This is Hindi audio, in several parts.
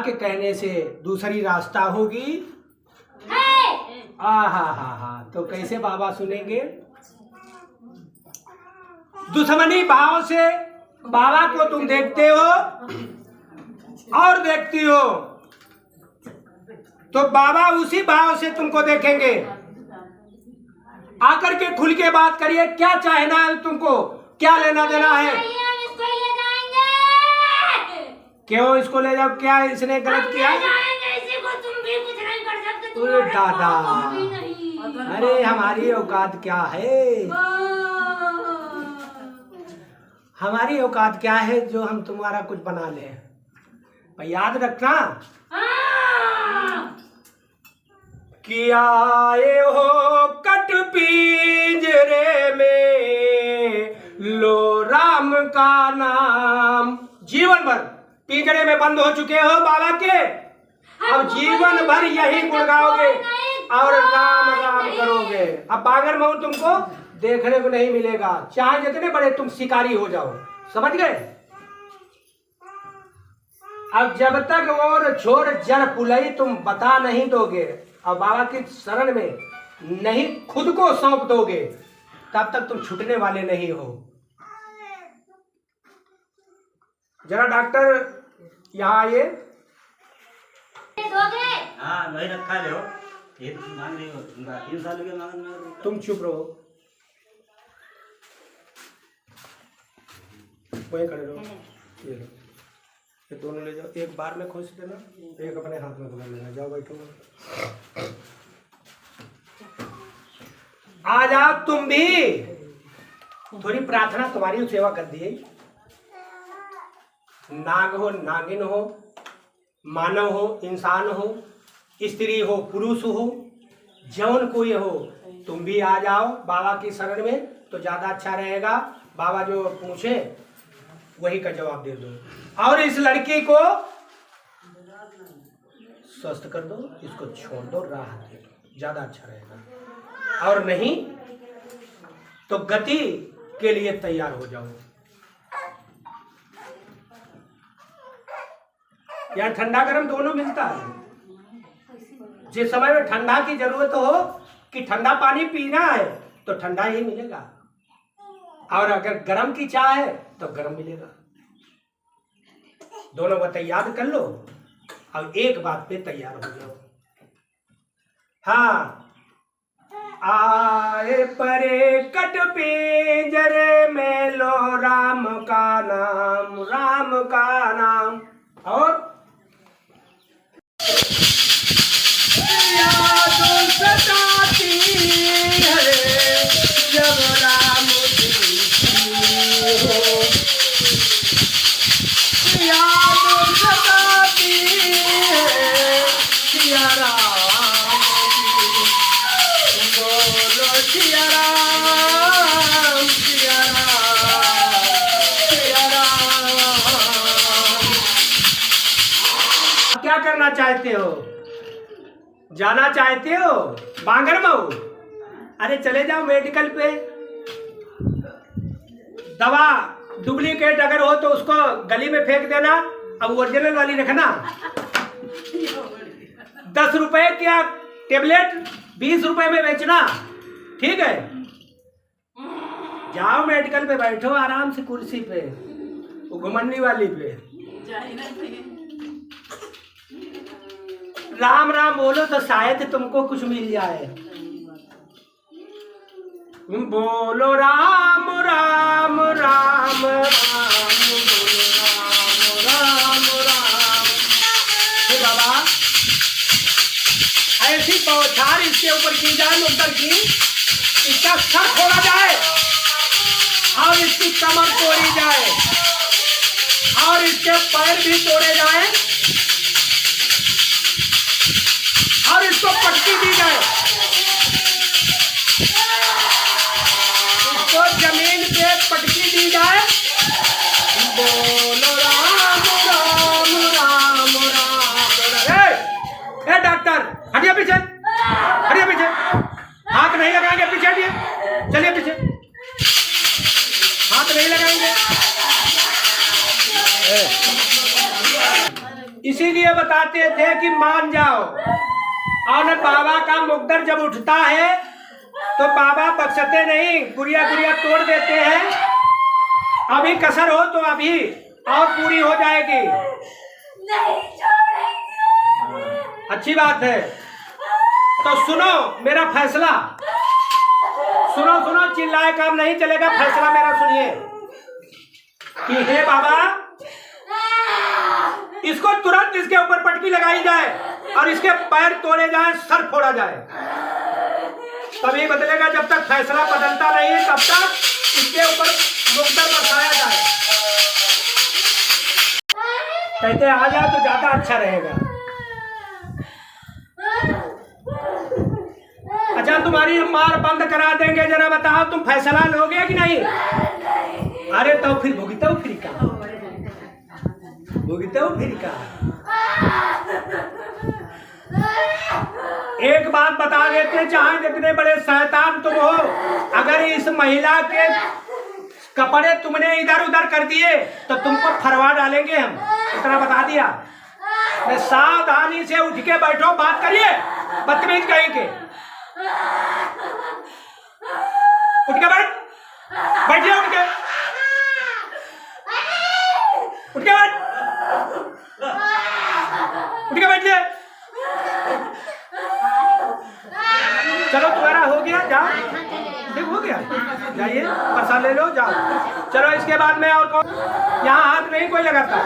के कहने से दूसरी रास्ता होगी? हा, तो कैसे बाबा सुनेंगे? दुश्मनी भाव से बाबा को तुम देखते हो और देखती हो, तो बाबा उसी भाव से तुमको देखेंगे। आकर के खुल के बात करिए, क्या चाहना है तुमको, क्या लेना देना है? इसको ले जाएंगे। क्यों इसको ले जाओ? क्या इसने गलत किया? इसी को तुम भी कुछ नहीं कर सकते। अरे दादा, अरे हमारी औकात क्या है? हमारी औकात क्या है जो हम तुम्हारा कुछ बना ले? पर याद रखना कि आए हो कट पिंजरे में, लो राम का नाम। जीवन भर पिंजरे में बंद हो चुके हो बाबा के, अब जीवन भर यही गुण गाओगे और राम राम करोगे। अब बागर मऊ तुमको देखने को नहीं मिलेगा, चाहे जितने बड़े तुम शिकारी हो जाओ। समझ गए? अब जब तक और छोड़ जड़ पुलई तुम बता नहीं दोगे और बाबा की शरण में नहीं खुद को सौंप दोगे, तब तक तुम छूटने वाले नहीं हो। जरा डॉक्टर यहाँ आइए। हाँ वही रखा ले हो, ये मांग रही हो, 3 साल के मांग। तुम चुप रहो, वही खड़े रहो। ये लो, ये दोनों ले जाओ, एक बार में खोस देना, एक अपने हाथ में पकड़ लेना। जाओ बैठो, आ जाओ तुम भी। थोड़ी प्रार्थना तुम्हारी सेवा कर दिए। नाग हो, नागिन हो, मानव हो, इंसान हो, स्त्री हो, पुरुष हो, जौन कोई हो, तुम भी आ जाओ बाबा की शरण में, तो ज्यादा अच्छा रहेगा। बाबा जो पूछे वही का जवाब दे दो और इस लड़की को स्वस्थ कर दो, इसको छोड़ दो, राहत दे दो, ज्यादा अच्छा रहेगा। और नहीं तो गति के लिए तैयार हो जाओ। यहाँ ठंडा गर्म दोनों मिलता है। जिस समय में ठंडा की जरूरत हो कि ठंडा पानी पीना है तो ठंडा ही मिलेगा, और अगर गर्म की चाह है तो गर्म मिलेगा। दोनों बातें याद कर लो और एक बात पे तैयार हो जाओ। हाँ, आए परे कट पिंजरे में, लो राम का नाम, राम का नाम। और याद सताती है जब राम की हो, याद सताती है सिया राम की, बोलो सिया राम, सिया राम, सिया राम। क्या करना चाहते हो? जाना चाहते हो बांगर मऊ? अरे चले जाओ मेडिकल पे, दवा डुप्लीकेट अगर हो तो उसको गली में फेंक देना, अब ओरिजिनल वाली रखना। 10 रुपए क्या टेबलेट 20 रुपए में बेचना, ठीक है? जाओ मेडिकल पे, बैठो आराम से कुर्सी पे, वो घुमन्नी वाली पे, राम राम बोलो तो शायद तुमको कुछ मिल जाए। बोलो राम राम राम राम, बोलो राम राम राम। हे बाबा, ऐसी बौछार इसके ऊपर की जाए मुद्दर की, इसका सर फोड़ा जाए और इसकी कमर तोड़ी जाए और इसके पैर भी तोड़े जाए और इसको पट्टी दी जाए, इसको जमीन पे पटकी दी जाए। बोलो राम राम राम राम। ए डॉक्टर, हटिए पीछे, हटिए पीछे, हाथ नहीं लगाएंगे, पीछे हटिए, चलिए पीछे, हाथ नहीं लगाएंगे। इसीलिए बताते थे कि मान जाओ। और बाबा का मुकद्दर जब उठता है तो बाबा बख्शते नहीं, गुड़िया गुड़िया तोड़ देते हैं। अभी कसर हो तो अभी और पूरी हो जाएगी। नहीं छोड़ेंगे। अच्छी बात है। तो सुनो मेरा फैसला, सुनो सुनो, चिल्लाए काम नहीं चलेगा। फैसला मेरा सुनिए कि हे बाबा, इसको तुरंत इसके ऊपर पटकी लगाई जाए और इसके पैर तोड़े जाए, सर फोड़ा जाए, तभी बदलेगा। जब तक फैसला बदलता नहीं है तब तक इसके ऊपर मुकद्दर बरसाया जाए। कहते आ जाए तो ज्यादा अच्छा रहेगा। अच्छा, तुम्हारी हम मार बंद करा देंगे। जरा बताओ तुम फैसला लोगे कि नहीं? अरे तो फिर भुगतो फिर का, भुगतो फिर का। एक बात बता देते, चाहे जितने बड़े शैतान तुम हो, अगर इस महिला के कपड़े तुमने इधर उधर कर दिए तो तुमको फरवा डालेंगे हम। इतना बता दिया। सावधानी से उठ के बैठो, बात करिए। बदतमीज कहीं के, उठ के बैठ, बैठिए, उठ के, उठ के बैठ, उठ के बैठिए। चलो तुम्हारा हो गया, जाओ। ठीक हो गया, जाइए प्रसाद ले लो, जाओ। चलो इसके बाद में और कौन? यहाँ हाथ नहीं कोई लगाता।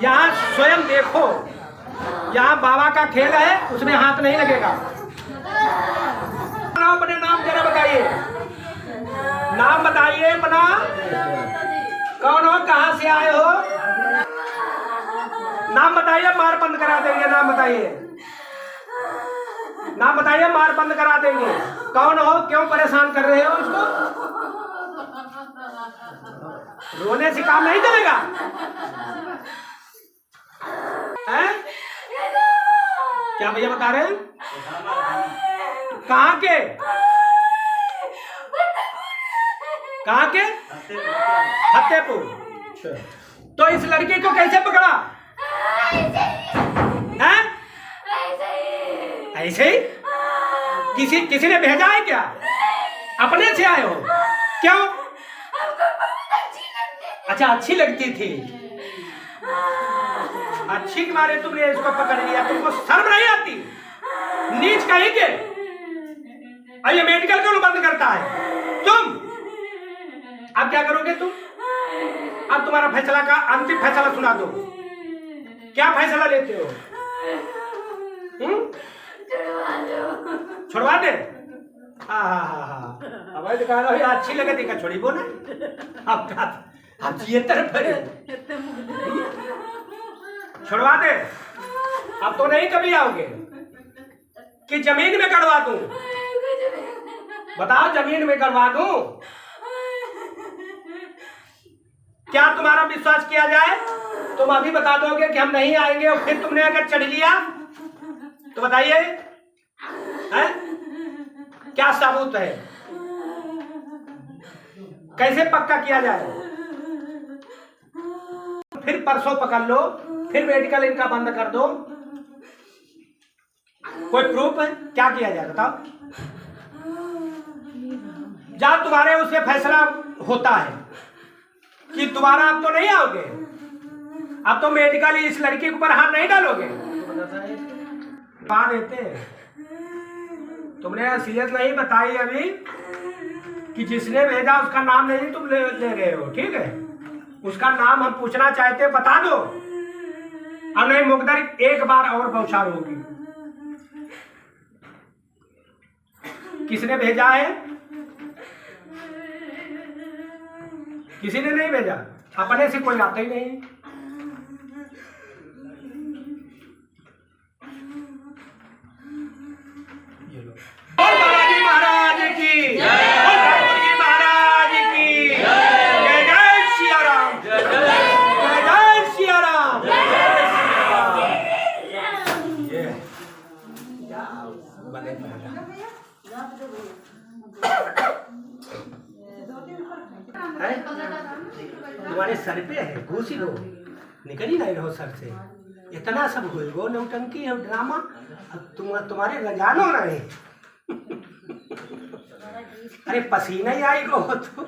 यहाँ स्वयं देखो, यहाँ बाबा का खेल है, उसमें हाथ नहीं लगेगा। अपने नाम जरा बताइए, नाम बताइए अपना। कौन हो, कहाँ से आए हो? नाम बताइए, मार बंद करा देंगे। नाम बताइए, नाम बताइए, मार बंद करा देंगे। कौन हो, क्यों परेशान कर रहे हो इसको? रोने से काम नहीं चलेगा। हैं? क्या भैया बता रहे हैं? कहाँ के? कहाँ के? फतेहपुर। तो इस लड़की को कैसे पकड़ा? हैं? ऐसे ही? किसी ने भेजा है क्या? अपने से आए हो? क्यों? अच्छा, अच्छी लगती थी। अच्छी के मारे तुमने इसको पकड़ लिया। तुमको शर्म नहीं आती? नीच कहीं के। ये मेडिकल क्यों बंद करता है तुम? अब क्या करोगे तुम? अब तुम्हारा फैसला का अंतिम फैसला सुना दो। क्या फैसला लेते हो? छुड़वा दे? हाँ, अब दिखा रहा हो, अच्छी लगे देखा छोड़ी बोना। अब ये तरफ छुड़वा दे। अब तो नहीं कभी आओगे कि जमीन में करवा दूं? बताओ, जमीन में करवा दूं? क्या तुम्हारा विश्वास किया जाए? तुम अभी बता दोगे कि हम नहीं आएंगे, और फिर तुमने अगर चढ़ लिया तो बताइए, हैं? क्या सबूत है? कैसे पक्का किया जाए? फिर परसों पकड़ लो, फिर मेडिकल इनका बंद कर दो। कोई प्रूफ है? क्या किया जाए बताओ? जब तुम्हारे उससे फैसला होता है कि दोबारा अब तो नहीं आओगे, अब तो मेडिकल इस लड़की के ऊपर हाथ नहीं डालोगे, पा देते हैं। तुमने असलियत नहीं बताई अभी कि जिसने भेजा उसका नाम नहीं तुम ले रहे हो। ठीक है, उसका नाम हम पूछना चाहते, बता दो, और नहीं मुकद्दर एक बार और बौछार होगी। किसने भेजा है? किसी ने नहीं भेजा, अपने से कोई आता ही नहीं। महाराज की महाराज की जय जय सिया राम, जय जय सिया राम। तुम्हारे सर पे है, घूसी दो, निकल ही नहीं रहो सर से। इतना सब हो गो नौटंकी और ड्रामा, अब तुम्हारे रजानो रहे। अरे पसीना ही आई गो तो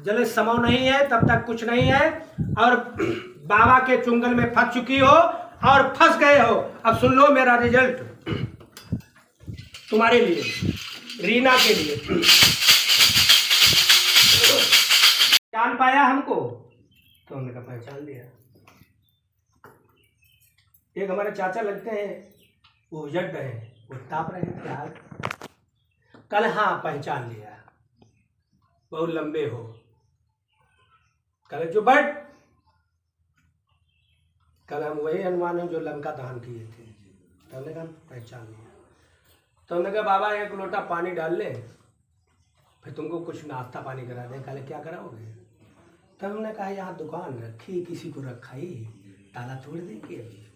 जले समय नहीं है, तब तक कुछ नहीं है। और बाबा के चुंगल में फंस चुकी हो और फंस गए हो। अब सुन लो मेरा रिजल्ट तुम्हारे लिए, रीना के लिए। पहचान पाया हमको? तो हमने कहा पहचान लिया। एक हमारे चाचा लगते हैं, वो उजट रहे, वो ताप रहे थे यार। कल हाँ पहचान लिया, बहुत लंबे हो। कल जो बट कल हम वही हनुमान हैं जो लंका दहन किए थे। तो हमने कहा पहचान लिया। तो हमने कहा बाबा एक लोटा पानी डाल ले, फिर तुमको कुछ नाश्ता पानी करा दें। कल क्या कराओगे? तब हमने कहा यहाँ दुकान रखी, किसी को रखाई, ताला तोड़ देंगे, अभी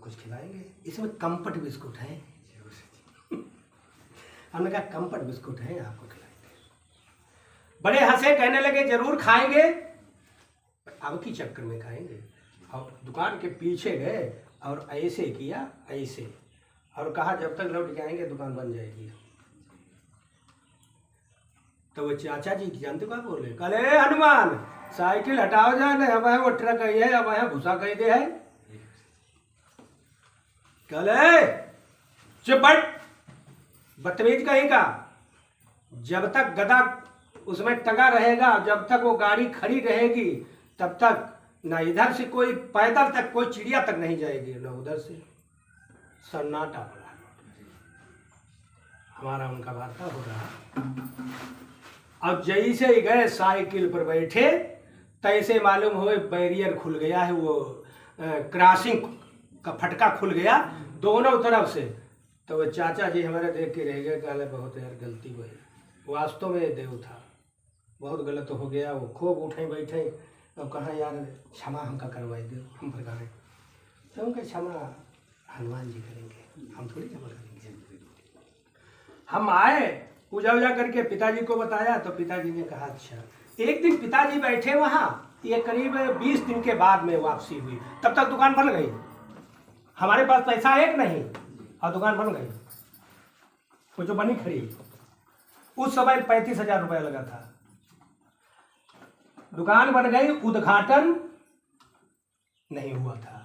कुछ खिलाएंगे। इसमें कंफर्ट बिस्कुट है। हमने कहा कंफर्ट बिस्कुट है, आपको खिलाएंगे। बड़े हंसे, कहने लगे जरूर खाएंगे, अब की चक्कर में खाएंगे। और दुकान के पीछे गए और ऐसे किया, ऐसे, और कहा जब तक लौट के आएंगे दुकान बन जाएगी। तो वो चाचा जी जानते क्या बोले? कले हनुमान साइकिल हटाओ जाने, अब है वो ट्रक आई है, अब है भूसा कही दे है। कले चुप बट, बदतमीज कहीं का। जब तक गधा उसमें टंगा रहेगा, जब तक वो गाड़ी खड़ी रहेगी, तब तक ना इधर से कोई पैदल तक कोई चिड़िया तक नहीं जाएगी, ना उधर से। सन्नाटा पड़ा। हमारा उनका वार्ता हो रहा। अब जैसे ही गए साइकिल पर बैठे, तैसे मालूम हो बैरियर खुल गया है, वो क्रॉसिंग का फटका खुल गया दोनों तरफ से। तो वो चाचा जी हमारे देख के रह गए, कहले बहुत यार गलती हुई, वास्तव में देव था, बहुत गलत हो गया। वो खूब उठे बैठे, अब कहा यार क्षमा हमका करवाई दो, हम पर कहें। तो उनका क्षमा हनुमान जी करेंगे, हम थोड़ी क्षमा करेंगे। हम आए, पूजा वूजा करके पिताजी को बताया, तो पिताजी ने कहा अच्छा। एक दिन पिताजी बैठे वहाँ, ये करीब 20 दिन के बाद में वापसी हुई, तब तक दुकान बन गई। हमारे पास पैसा एक नहीं और दुकान बन गई। वो जो बनी खड़ी, उस समय 35,000 रुपया लगा था। दुकान बन गई, उद्घाटन नहीं हुआ था।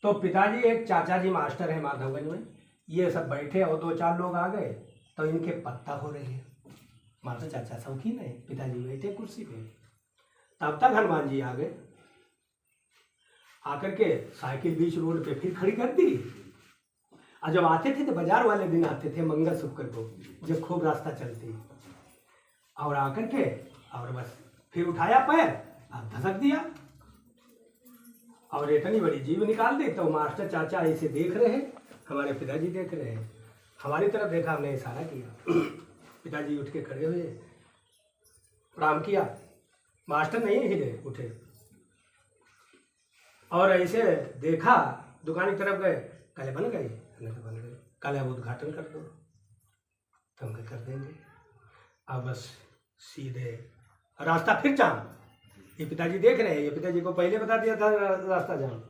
तो पिताजी, एक चाचा जी मास्टर है माधवगंज में, ये सब बैठे और 2-4 लोग आ गए, तो इनके पत्ता हो रही है। मास्टर चाचा शौकीन है, पिताजी बैठे कुर्सी पे। तब तक हनुमान जी आ गए, आकर के साइकिल बीच रोड पे फिर खड़ी कर दी। और जब आते थे तो बाजार वाले दिन आते थे, मंगल शुक्र को, जब खूब रास्ता चलती, और आकर के और बस फिर उठाया पैर और धसक दिया, और इतनी बड़ी जीभ निकाल दी। तो मास्टर चाचा ऐसे देख रहे हैं, हमारे पिताजी देख रहे हैं, हमारी तरफ देखा, हमने इशारा किया। पिताजी उठ के खड़े हुए, प्रणाम किया। मास्टर नहीं हिले, उठे और ऐसे देखा, दुकान की तरफ गए। कल बन गई? बन गई। कल अब उद्घाटन कर दो, तो हम कर देंगे। अब बस सीधे रास्ता फिर जाम। ये पिताजी देख रहे हैं, ये पिताजी को पहले बता दिया था रास्ता जाम।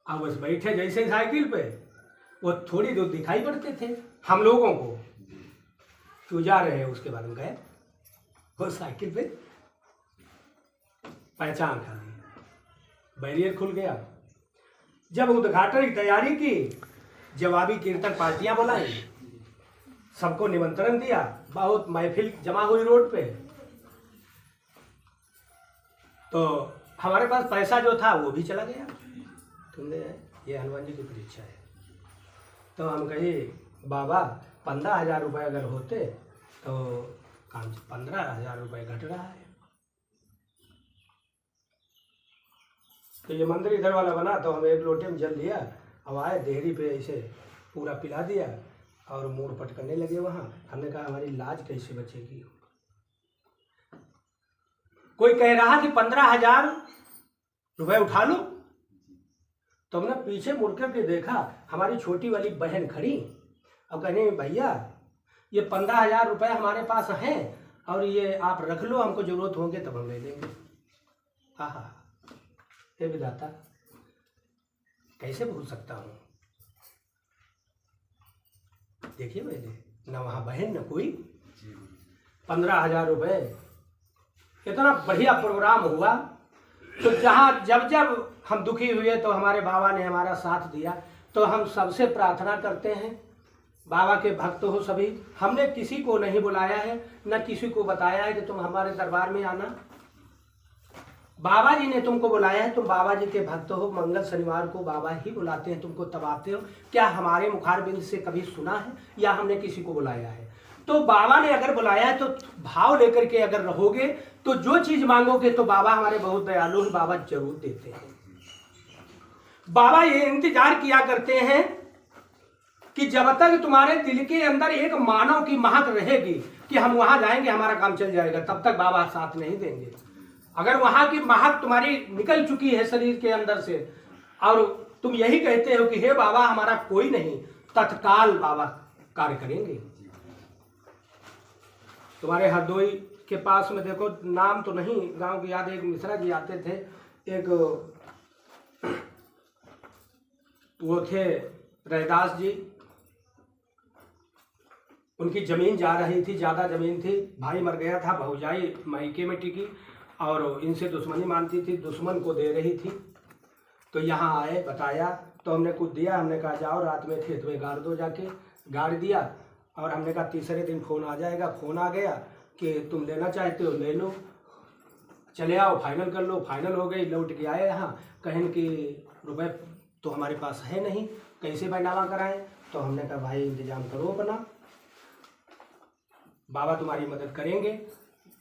अब बस बैठे जैसे साइकिल पे, वो थोड़ी दूर दिखाई पड़ते थे हम लोगों को, क्यों जा रहे हैं, उसके बाद में गए वो साइकिल पे, पहचान कर ली, बैरियर खुल गया। जब उद्घाटन की तैयारी की, जवाबी कीर्तन पार्टियां बुलाई, सबको निमंत्रण दिया, बहुत महफिल जमा हुई रोड पे। तो हमारे पास पैसा जो था वो भी चला गया। तुमने ये हनुमान जी की परीक्षा है। तो हम कहे बाबा 15,000 रुपये अगर होते तो काम 15,000 रुपये घट रहा है। तो ये मंदिर इधर वाला बना, तो हम एक लोटे में जल लिया, अब आए देहरी पे ऐसे पूरा पिला दिया और मोड़ पटकने लगे वहाँ। हमने कहा हमारी लाज कैसे बचेगी। कोई कह रहा कि 15,000 रुपये उठा लो, तो हमने पीछे मुड़ करके देखा, हमारी छोटी वाली बहन खड़ी और कहने भैया ये 15,000 रुपये हमारे पास हैं और ये आप रख लो, हमको जरूरत होंगे तब हम ले लेंगे। हाँ हाँ, हे विधाता, कैसे भूल सकता हूँ। देखिए मैंने न वहाँ बहन न कोई, 15,000 रुपये, इतना बढ़िया प्रोग्राम हुआ। तो जहाँ जब जब हम दुखी हुए तो हमारे बाबा ने हमारा साथ दिया। तो हम सबसे प्रार्थना करते हैं, बाबा के भक्त हो सभी, हमने किसी को नहीं बुलाया है, न किसी को बताया है कि तुम हमारे दरबार में आना। बाबा जी ने तुमको बुलाया है, तुम बाबा जी के भक्त हो। मंगल शनिवार को बाबा ही बुलाते हैं तुमको, तब आते हो। क्या हमारे मुखारबिंद से कभी सुना है या हमने किसी को बुलाया है? तो बाबा ने अगर बुलाया है तो भाव लेकर के अगर रहोगे तो जो चीज मांगोगे तो बाबा हमारे बहुत दयालु हैं, बाबा जरूर देते हैं। बाबा ये इंतजार किया करते हैं कि जब तक तुम्हारे दिल के अंदर एक मानव की महक रहेगी कि हम वहां जाएंगे हमारा काम चल जाएगा, तब तक बाबा साथ नहीं देंगे। अगर वहां की महक तुम्हारी निकल चुकी है शरीर के अंदर से और तुम यही कहते हो कि हे बाबा हमारा कोई नहीं, तत्काल बाबा कार्य करेंगे। तुम्हारे हरदोई के पास में देखो, नाम तो नहीं गांव की याद, एक मिश्रा जी आते थे, एक वो थे रैदास जी, उनकी जमीन जा रही थी, ज्यादा जमीन थी, भाई मर गया था, भौजाई मायके में टिकी और इनसे दुश्मनी मानती थी, दुश्मन को दे रही थी। तो यहाँ आए, बताया, तो हमने कुछ दिया, हमने कहा जाओ रात में खेत में गाड़ दो, जाके गाड़ दिया। और हमने कहा तीसरे दिन फोन आ जाएगा। फोन आ गया कि तुम लेना चाहते हो ले लो, चले आओ, फाइनल कर लो। फाइनल हो गई, लौट के आए यहाँ, कहें कि रुपए तो हमारे पास है नहीं, कैसे बैनामा कराएं? तो हमने कहा भाई इंतजाम करो अपना, बाबा तुम्हारी मदद करेंगे।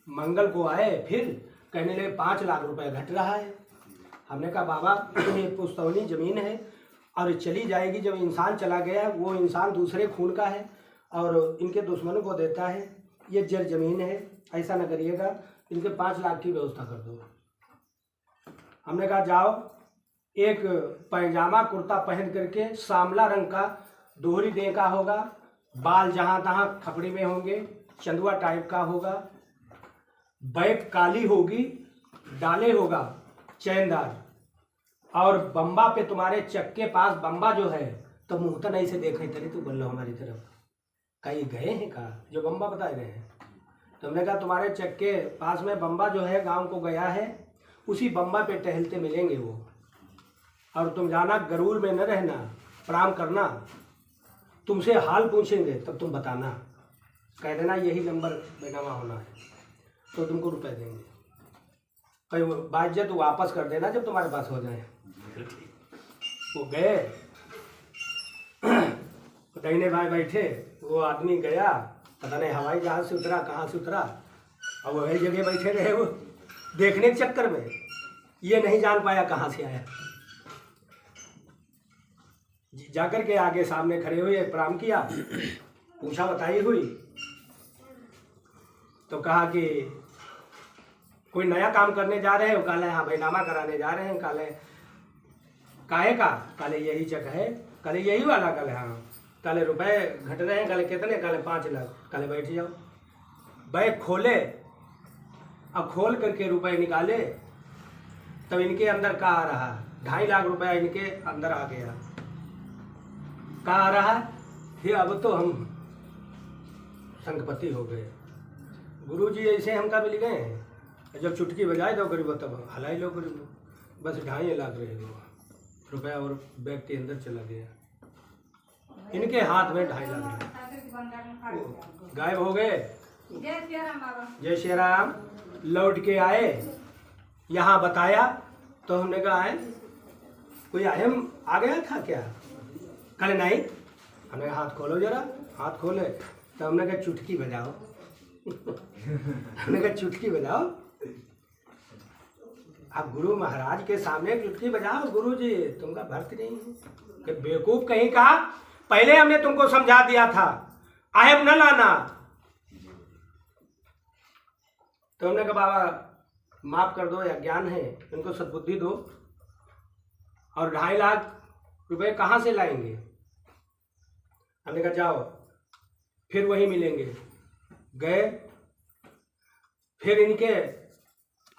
मंगल को आए, फिर कहने लगे 5 लाख रुपए घट रहा है। हमने कहा बाबा ये पुस्तौनी जमीन है और चली जाएगी। जब इंसान चला गया है, वो इंसान दूसरे खून का है और इनके दुश्मनों को देता है, ये जर जमीन है, ऐसा न करिएगा, इनके 5 लाख की व्यवस्था कर दो। हमने कहा जाओ, एक पैजामा कुर्ता पहन करके, सांवला रंग का, दोहरी देह का होगा, बाल जहाँ तहाँ खपड़ी में होंगे, चंदुआ टाइप का होगा, बैक काली होगी, डाले होगा चैनदार, और बम्बा पे तुम्हारे चक्के पास बम्बा जो है, तो मुँह तो नहीं से देखे तरी तो बोल लो हमारी तरफ, कहीं गए हैं का जो बम्बा बताए गए हैं? तो हमने कहा तुम्हारे चक्के पास में बम्बा जो है गांव को गया है, उसी बम्बा पे टहलते मिलेंगे वो। और तुम जाना, गरूर में न रहना, प्रणाम करना, तुमसे हाल पूछेंगे तब तुम बताना, कह देना यही नंबर बेनामा होना है, तो तुमको रुपए देंगे। कहीं बाइज्जत वापस कर देना जब तुम्हारे पास हो जाए। वो गए, दहीने भाई बैठे, वो आदमी गया, पता नहीं हवाई जहाज से उतरा, कहाँ से उतरा, और वो वही जगह बैठे रहे। वो देखने के चक्कर में ये नहीं जान पाया कहाँ से आया। जाकर के आगे सामने खड़े हुए, प्रणाम किया, पूछा बताई हुई, तो कहा कि कोई नया काम करने जा रहे हो? काले हाँ बैनामा कराने जा रहे हैं। काले काहे का? काले यही चक है। काले यही वाला? काले हाँ। काले रुपए घट रहे हैं। काले कितने? काले 5 लाख। काले बैठ जाओ। बैग खोले, अब खोल करके रुपए निकाले, तब इनके अंदर क्या आ रहा? 2.5 लाख रुपया इनके अंदर आ गया। क्या आ रहा? फिर अब तो हम संगपति हो गए। गुरुजी ऐसे हमका मिल गए हैं, जब चुटकी बजाए दो गरीब तब हलाई लो गरीब, बस 2.5 लाख रहे रुपया और बैग के अंदर चला गया। इनके हाथ में 2.5 लाख गायब हो गए। जय श्री राम। लौट के आए, यहाँ बताया तो हमने कहा है कोई अहम आ गया था क्या? कल नहीं। हमने हाथ खोलो जरा, हाथ खोले तो हमने कहा चुटकी बजाओ। हमने कहा चुटकी बजाओ। अब गुरु महाराज के सामने चुटकी बजाओ? गुरु जी तुमका भक्त नहीं है कि बेवकूफ कहीं का? पहले हमने तुमको समझा दिया था अहम न लाना। तो हमने कहा बाबा माफ कर दो, या ज्ञान है, इनको सद्बुद्धि दो। और 2.5 लाख रुपए कहाँ से लाएंगे? हमने कहा जाओ फिर वही मिलेंगे। गए, फिर इनके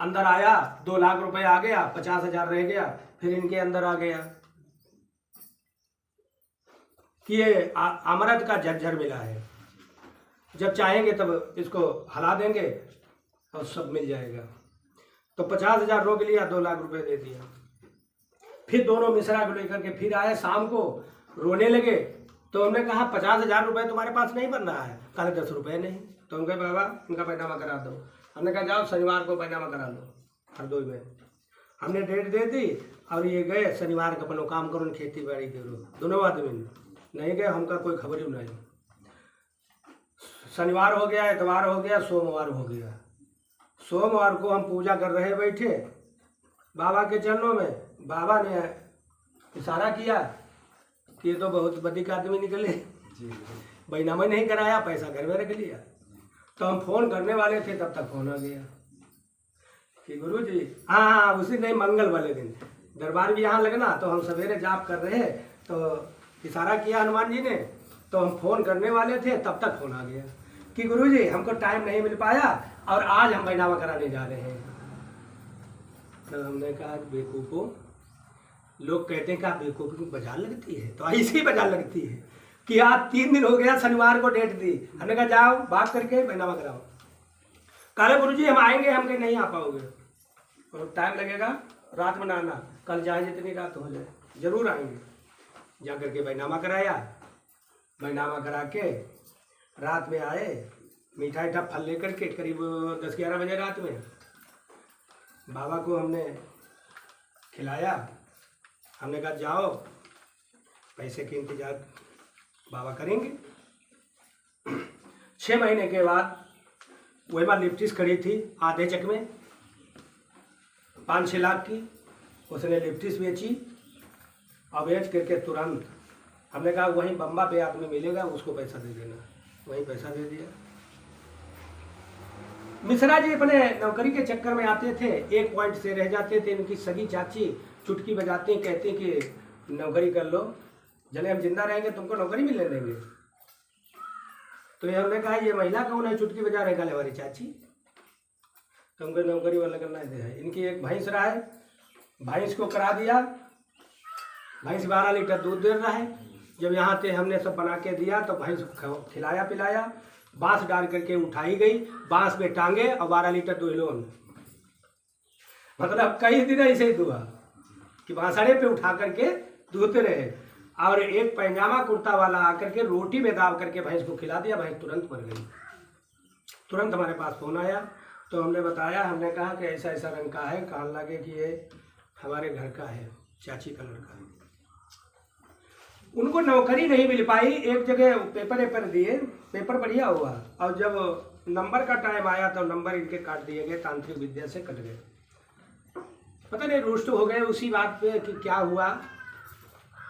अंदर आया, 2 लाख रुपए आ गया, 50,000 रह गया, फिर इनके अंदर आ गया कि ये अमृत का झज्झर मिला है, जब चाहेंगे तब इसको हला देंगे और सब मिल जाएगा। तो 50,000 रोक लिया, 2 लाख रुपए दे दिया। फिर दोनों मिश्रा को लेकर के फिर आए, शाम को रोने लगे। तो हमने कहा 50,000 रुपए तुम्हारे पास नहीं बन रहा है? कहा 10 रुपए नहीं। तो उनके बाबा इनका पैनामा करा दो। हमने कहा जाओ शनिवार को पैनामा करा लो हरदोई में। हमने डेट दे दी और ये गए शनिवार का अपनो काम करो, खेती बाड़ी करो। दोनों आदमी नहीं गए, हमका कोई खबर ही नहीं। शनिवार हो गया, इतवार हो गया, सोमवार हो गया। सोमवार को हम पूजा कर रहे बैठे बाबा के चरणों में। बाबा ने इशारा किया कि ये तो बहुत बदी आदमी निकले, बैनामा नहीं कराया, पैसा घर में रख लिया। तो हम फोन करने वाले थे, तब तक फोन आ गया कि गुरुजी, हाँ उसी नहीं, मंगल वाले दिन दरबार भी यहाँ लगना। तो हम सवेरे जाप कर रहे, तो इशारा किया हनुमान जी ने। तो हम फोन करने वाले थे, तब तक फोन आ गया कि गुरुजी हमको टाइम नहीं मिल पाया और आज हम बैनामा कराने जा रहे हैं। तो हमने कहा बेवकूफ़ों, लोग कहते हैं कि बेवकूफ़ी को बाजार लगती है, तो ऐसे ही बाजार लगती है कि आज 3 दिन हो गया, शनिवार को डेट दी। हमने कहा जाओ बात करके बैनामा कराओ। कहा गुरुजी हम आएंगे। हम कहे नहीं आ पाओगे और टाइम लगेगा, रात में आना, कल जाए जितनी रात हो जाए, जरूर आएंगे। जा करके बैनामा कराया। बैनामा करा के रात में आए, मीठा मीठा फल लेकर के करीब 10-11 बजे रात में बाबा को हमने खिलाया। हमने कहा जाओ पैसे के इंतजार बाबा करेंगे। 6 महीने के बाद वही बार लिप्टिस खड़ी थी आधे चक में 5-6 लाख की। उसने लिप्टिस बेची और बेच करके तुरंत हमने कहा वहीं बम्बा पे आदमी मिलेगा, उसको पैसा दे देना। वहीं पैसा दे दिया। मिश्रा जी अपने नौकरी के चक्कर में आते थे, 1 पॉइंट से रह जाते थे। इनकी सगी चाची चुटकी बजाती कहती कि नौकरी कर लो, जले हम जिंदा रहेंगे तुमको नौकरी मिलने देंगे। तो ये हमने कहा ये महिला कौन है चुटकी बजा रहे? काले हमारी चाची। तो हमको नौकरी वाला करना है। इनकी एक भैंस रहा है, भैंस को करा दिया। भैंस 12 लीटर दूध दे रहा है। जब यहाँ थे हमने सब बना के दिया तो भैंस खिलाया पिलाया, बांस डाल करके उठाई गई, बांस पे टांगे और 12 लीटर दुहलोन। मतलब कई दिन ऐसे ही दुआ कि बांसड़े पे उठा करके दूहते रहे। और एक पैजामा कुर्ता वाला आकर के रोटी में दाब करके भैंस को खिला दिया। भैंस तुरंत मर गई। तुरंत हमारे पास फोन आया तो हमने बताया। हमने कहा कि ऐसा ऐसा रंग का है। कहने लगे कि ये हमारे घर का है, चाची का लड़का है। उनको नौकरी नहीं मिल पाई। एक जगह पेपर दिए, पेपर बढ़िया हुआ और जब नंबर का टाइम आया तो नंबर इनके काट दिए गए, तांत्रिक विद्या से कट गए। पता नहीं रुष्ट हो गए उसी बात पे कि क्या हुआ।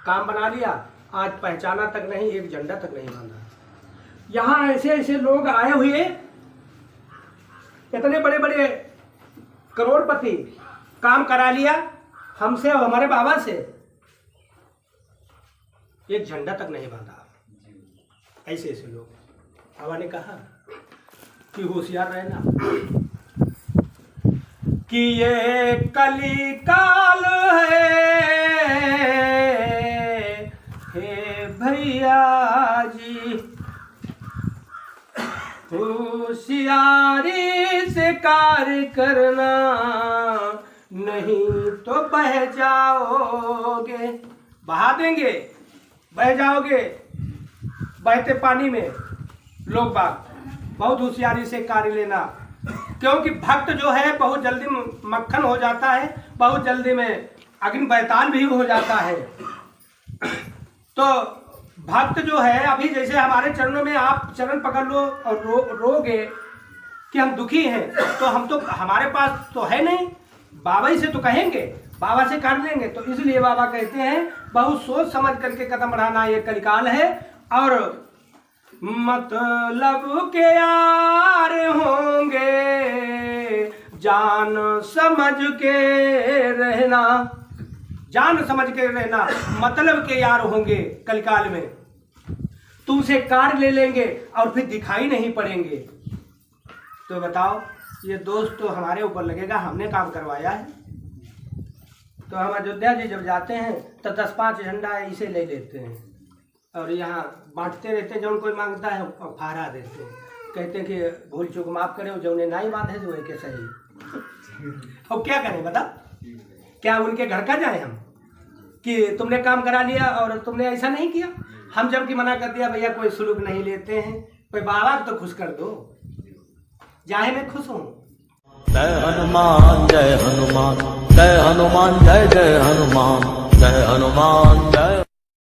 काम बना लिया, आज पहचाना तक नहीं, एक झंडा तक नहीं बांधा। यहाँ ऐसे ऐसे लोग आए हुए, इतने बड़े बड़े करोड़पति, काम करा लिया हमसे और हमारे बाबा से, एक झंडा तक नहीं बांधा। ऐसे ऐसे लोग। बाबा ने कहा कि होशियार रहना कि ये कली काल है, हे भैया जी, होशियारी से कार्य करना, नहीं तो बह जाओगे। बहा देंगे, बह जाओगे बहते पानी में। लोग बात बहुत होशियारी से कार्य लेना, क्योंकि भक्त जो है बहुत जल्दी मक्खन हो जाता है, बहुत जल्दी में अग्नि बैताल भी हो जाता है। तो भक्त जो है, अभी जैसे हमारे चरणों में आप चरण पकड़ लो और रोगे कि हम दुखी हैं, तो हम तो हमारे पास तो है नहीं, बाबा ही से तो कहेंगे, बाबा से कर लेंगे। तो इसलिए बाबा कहते हैं बहुत सोच समझ करके कदम बढ़ाना, ये कलिकाल है। और मतलब के यार होंगे, जान समझ के रहना, जान समझ के रहना, मतलब के यार होंगे कलिकाल में। तुमसे कार ले लेंगे और फिर दिखाई नहीं पड़ेंगे। तो बताओ ये दोस्त तो हमारे ऊपर लगेगा, हमने काम करवाया है। तो हम अयोध्या जी जब जाते हैं तो 10-5 झंडा इसे ले लेते हैं और यहाँ बांटते रहते हैं। जौन कोई मांगता है और फहरा देते हैं, कहते हैं कि भूल चूक माफ करे, जौने नहीं बांधे जो है के सही। और क्या करें बता, क्या उनके घर का जाए हम कि तुमने काम करा लिया और तुमने ऐसा नहीं किया? हम जबकि मना कर दिया भैया कोई सुलूक नहीं लेते हैं, कोई बाबा तो खुश कर दो, जाहे मैं खुश हूँ। जय हनुमान जय हनुमान जय हनुमान जय जय हनुमान जय हनुमान जय